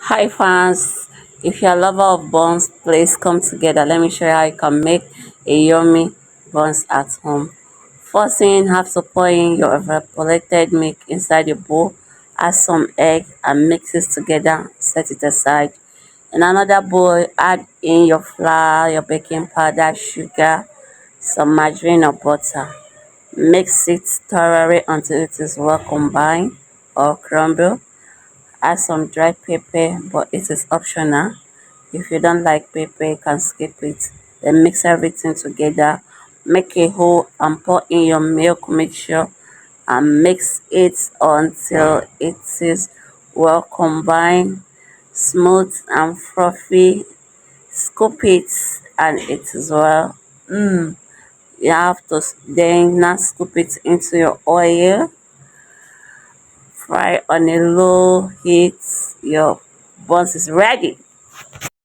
Hi fans, if you're a lover of buns, please come together. Let me show you how you can make a yummy buns at home. First thing, you have to pour in your evaporated milk inside a bowl, add some egg and mix it together, set it aside. In another bowl, add in your flour, your baking powder, sugar, some margarine or butter. Mix it thoroughly until it is well combined or crumble. Add some dry pepper, but it is optional. If you don't like pepper, you can skip it. Then mix everything together. Make a hole and pour in your milk mixture and mix it until it is well combined, smooth and fluffy. Scoop it and it is well. You have to then now scoop it into your oil. Fry on a low heat. Your buns is ready.